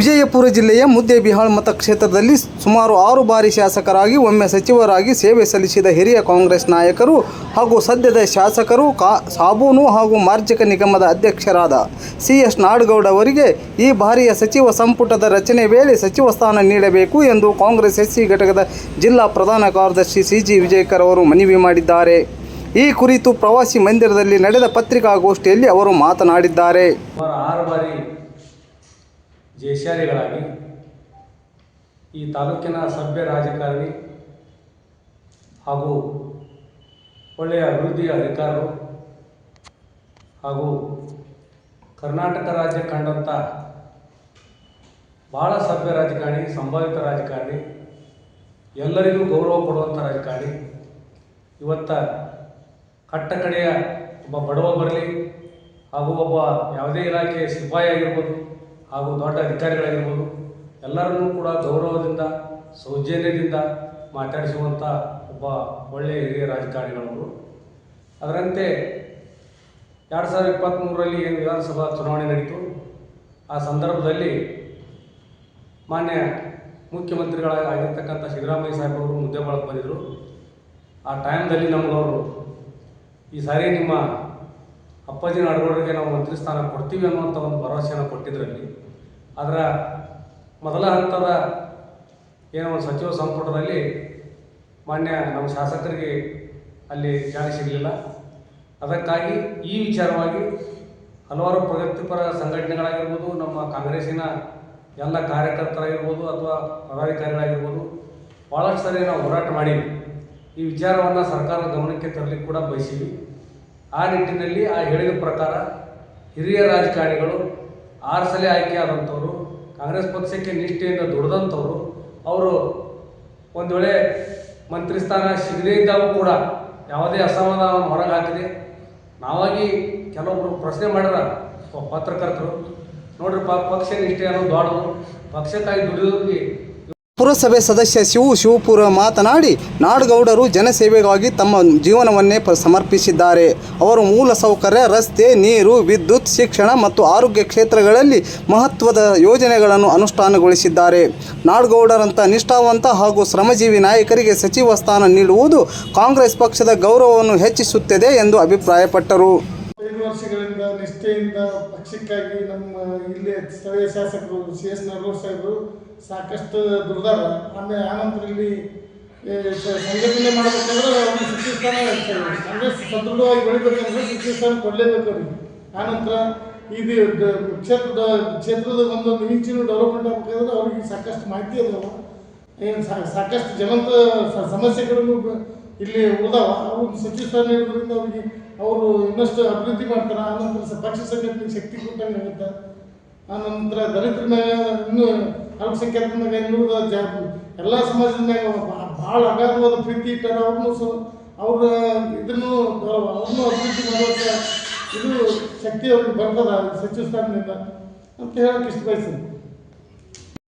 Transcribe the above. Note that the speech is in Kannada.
ವಿಜಯಪುರ ಜಿಲ್ಲೆಯ ಮುದ್ದೇಬಿಹಾಳ್ ಮತಕ್ಷೇತ್ರದಲ್ಲಿ ಸುಮಾರು 6 ಬಾರಿ ಶಾಸಕರಾಗಿ ಒಮ್ಮೆ ಸಚಿವರಾಗಿ ಸೇವೆ ಸಲ್ಲಿಸಿದ ಹಿರಿಯ ಕಾಂಗ್ರೆಸ್ ನಾಯಕರು ಹಾಗೂ ಸದ್ಯದ ಶಾಸಕರು ಸಾಬೂನು ಹಾಗೂ ಮಾರ್ಜಕ ನಿಗಮದ ಅಧ್ಯಕ್ಷರಾದ CS ನಾಡಗೌಡ ಅವರಿಗೆ ಈ ಬಾರಿಯ ಸಚಿವ ಸಂಪುಟದ ರಚನೆ ವೇಳೆ ಸಚಿವ ಸ್ಥಾನ ನೀಡಬೇಕು ಎಂದು ಕಾಂಗ್ರೆಸ್ SC ಘಟಕದ ಜಿಲ್ಲಾ ಪ್ರಧಾನ ಕಾರ್ಯದರ್ಶಿ CG ವಿಜಯಕರ್ ಅವರು ಮನವಿ ಮಾಡಿದ್ದಾರೆ. ಈ ಕುರಿತು ಪ್ರವಾಸಿ ಮಂದಿರದಲ್ಲಿ ನಡೆದ ಪತ್ರಿಕಾಗೋಷ್ಠಿಯಲ್ಲಿ ಅವರು ಮಾತನಾಡಿದ್ದಾರೆ. 6 ಬಾರಿ ಜಯಶಾಲಿಗಳಾಗಿ ಈ ತಾಲೂಕಿನ ಸಭ್ಯ ರಾಜಕಾರಣಿ ಹಾಗೂ ಒಳ್ಳೆಯ ಅಭಿವೃದ್ಧಿಯ ಅಧಿಕಾರರು ಹಾಗೂ ಕರ್ನಾಟಕ ರಾಜ್ಯ ಕಂಡಂಥ ಭಾಳ ಸಭ್ಯ ರಾಜಕಾರಣಿ, ಸಂಭಾವಿತ ರಾಜಕಾರಣಿ, ಎಲ್ಲರಿಗೂ ಗೌರವ ಕೊಡುವಂಥ ರಾಜಕಾರಣಿ. ಇವತ್ತ ಕಟ್ಟಕಡೆಯ ಒಬ್ಬ ಬಡವ ಬರಲಿ ಹಾಗೂ ಒಬ್ಬ ಯಾವುದೇ ಇಲಾಖೆ ಸಿಪಾಯಿ ಆಗಿರ್ಬೋದು ಹಾಗೂ ದೊಡ್ಡ ಅಧಿಕಾರಿಗಳಾಗಿರ್ಬೋದು ಎಲ್ಲರನ್ನೂ ಕೂಡ ಗೌರವದಿಂದ ಸೌಜನ್ಯದಿಂದ ಮಾತಾಡಿಸುವಂಥ ಒಬ್ಬ ಒಳ್ಳೆಯ ಹಿರಿಯ ರಾಜಕಾರಣಿಗಳು. ಅದರಂತೆ 2023ರಲ್ಲಿ ಏನು ವಿಧಾನಸಭಾ ಚುನಾವಣೆ ನಡೀತು, ಆ ಸಂದರ್ಭದಲ್ಲಿ ಮಾನ್ಯ ಮುಖ್ಯಮಂತ್ರಿಗಳಾಗಿರ್ತಕ್ಕಂಥ ಸಿದ್ದರಾಮಯ್ಯ ಸಾಹೇಬರು ಮುದ್ದೇಬಿಹಾಳಕ್ಕೆ ಬಂದಿದ್ದರು. ಆ ಟೈಮ್ದಲ್ಲಿ ನಮಗವರು ಈ ಸಾರಿ ನಿಮ್ಮ ಅಪ್ಪಾಜಿ ನಾಡಗೌಡರಿಗೆ ನಾವು ಮಂತ್ರಿ ಸ್ಥಾನ ಕೊಡ್ತೀವಿ ಅನ್ನುವಂಥ ಒಂದು ಭರವಸೆಯನ್ನು ಕೊಟ್ಟಿದ್ದರಲ್ಲಿ ಅದರ ಮೊದಲ ಹಂತದ ಏನೋ ಒಂದು ಸಚಿವ ಸಂಪುಟದಲ್ಲಿ ಮಾನ್ಯ ನಮ್ಮ ಶಾಸಕರಿಗೆ ಅಲ್ಲಿ ಜಾಗ ಸಿಗಲಿಲ್ಲ. ಅದಕ್ಕಾಗಿ ಈ ವಿಚಾರವಾಗಿ ಹಲವಾರು ಪ್ರಗತಿಪರ ಸಂಘಟನೆಗಳಾಗಿರ್ಬೋದು, ನಮ್ಮ ಕಾಂಗ್ರೆಸ್ಸಿನ ಎಲ್ಲ ಕಾರ್ಯಕರ್ತರಾಗಿರ್ಬೋದು ಅಥವಾ ಪದಾಧಿಕಾರಿಗಳಾಗಿರ್ಬೋದು ಭಾಳಷ್ಟು ಸರಿ ನಾವು ಹೋರಾಟ ಮಾಡೀವಿ. ಈ ವಿಚಾರವನ್ನು ಸರ್ಕಾರದ ಗಮನಕ್ಕೆ ತರಲಿಕ್ಕೆ ಕೂಡ ಬಯಸೀವಿ. ಆ ನಿಟ್ಟಿನಲ್ಲಿ ಆ ಹೇಳಿದ ಪ್ರಕಾರ ಹಿರಿಯ ರಾಜಕಾರಣಿಗಳು 6 ಸಲ ಆಯ್ಕೆಯಾದಂಥವರು, ಕಾಂಗ್ರೆಸ್ ಪಕ್ಷಕ್ಕೆ ನಿಷ್ಠೆಯಿಂದ ದುಡಿದಂಥವರು, ಅವರು ಒಂದು ವೇಳೆ ಮಂತ್ರಿ ಸ್ಥಾನ ಸಿಗದೇ ಇದ್ದಾಗೂ ಕೂಡ ಯಾವುದೇ ಅಸಮಾಧಾನವನ್ನು ಹೊರಗೆ ಹಾಕಿದೆ. ನಾವಾಗಿ ಕೆಲವೊಬ್ಬರು ಪ್ರಶ್ನೆ ಮಾಡ್ಯಾರ ಪತ್ರಕರ್ತರು, ನೋಡ್ರಿ ಪಕ್ಷ ನಿಷ್ಠೆ ಅನ್ನೋದು ದೊಡ್ಡದು, ಪಕ್ಷಕ್ಕಾಗಿ ದುಡಿಯೋರಿಗೆ. ಪುರಸಭೆ ಸದಸ್ಯ ಶಿವಪುರ ಮಾತನಾಡಿ, ನಾಡಗೌಡರು ಜನಸೇವೆಗಾಗಿ ತಮ್ಮ ಜೀವನವನ್ನೇ ಸಮರ್ಪಿಸಿದ್ದಾರೆ. ಅವರು ಮೂಲಸೌಕರ್ಯ, ರಸ್ತೆ, ನೀರು, ವಿದ್ಯುತ್, ಶಿಕ್ಷಣ ಮತ್ತು ಆರೋಗ್ಯ ಕ್ಷೇತ್ರಗಳಲ್ಲಿ ಮಹತ್ವದ ಯೋಜನೆಗಳನ್ನು ಅನುಷ್ಠಾನಗೊಳಿಸಿದ್ದಾರೆ. ನಾಡಗೌಡರಂಥ ನಿಷ್ಠಾವಂತ ಹಾಗೂ ಶ್ರಮಜೀವಿ ನಾಯಕರಿಗೆ ಸಚಿವ ಸ್ಥಾನ ನೀಡುವುದು ಕಾಂಗ್ರೆಸ್ ಪಕ್ಷದ ಗೌರವವನ್ನು ಹೆಚ್ಚಿಸುತ್ತದೆ ಎಂದು ಅಭಿಪ್ರಾಯಪಟ್ಟರು. 5 ವರ್ಷಗಳಿಂದ ನಿಷ್ಠೆಯಿಂದ ಪಕ್ಷಕ್ಕಾಗಿ ನಮ್ಮ ಇಲ್ಲಿ ಸ್ಥಳೀಯ ಶಾಸಕರು CS ನಾಡಗೌಡ ಸಾಹೇಬರು ಸಾಕಷ್ಟು ದುರ್ದಾರ. ಆನಂತರ ಇಲ್ಲಿ ಸಂಘಟನೆ ಮಾಡಬೇಕಂದ್ರೆ ಅವ್ರಿಗೆ ಸಚಿವ ಸ್ಥಾನ ಕಾಂಗ್ರೆಸ್ ಸದೃಢವಾಗಿ ಬೆಳಿಬೇಕಂದ್ರೆ ಸಚಿವ ಸ್ಥಾನ ಕೊಡಲೇಬೇಕು ಅವ್ರಿಗೆ. ಆನಂತರ ಇದು ಕ್ಷೇತ್ರದ ಒಂದೊಂದು ಇಂಚಿನ ಡೆವಲಪ್ಮೆಂಟ್ ಆಗಬೇಕಾದ್ರೆ ಅವ್ರಿಗೆ ಸಾಕಷ್ಟು ಮಾಹಿತಿ ಅದಾವ, ಏನು ಸಾಕಷ್ಟು ಜನಂತ ಸಮಸ್ಯೆಗಳನ್ನು ಇಲ್ಲಿ ಉಳಿದಾವ. ಅವ್ರು ಸಚಿವ ಸ್ಥಾನ ನೀಡೋದ್ರಿಂದ ಅವ್ರಿಗೆ ಅವರು ಇನ್ನಷ್ಟು ಅಭಿವೃದ್ಧಿ ಮಾಡ್ತಾರೆ. ಆನಂತರ ಪಕ್ಷ ಸಂಘಟನೆಗೆ ಶಕ್ತಿ ಕೊಟ್ಟಂಗೆ ಆಗುತ್ತೆ. ಆನಂತರ ದಲಿತರ ಮ್ಯಾಗ ಇನ್ನೂ ಅಲ್ಪಸಂಖ್ಯಾತರ ಮ್ಯಾಗ ಇನ್ನುಳಿದ ಎಲ್ಲ ಸಮಾಜದ ಮ್ಯಾಗ ಭಾಳ ಅಗಾಧವಾದ ಪ್ರೀತಿ ಇಟ್ಟಾರ. ಅವ್ರ ಇದನ್ನು ಅವ್ರನ್ನೂ ಅಭಿವೃದ್ಧಿ ಮಾಡೋಕ್ಕೆ ಇದು ಶಕ್ತಿ ಅವ್ರಿಗೆ ಬರ್ತದ ಸಚಿವ ಸ್ಥಾನದಿಂದ ಅಂತ ಹೇಳಕ್ಕೆ ಇಷ್ಟ ಬಯಸ್ತೀನಿ.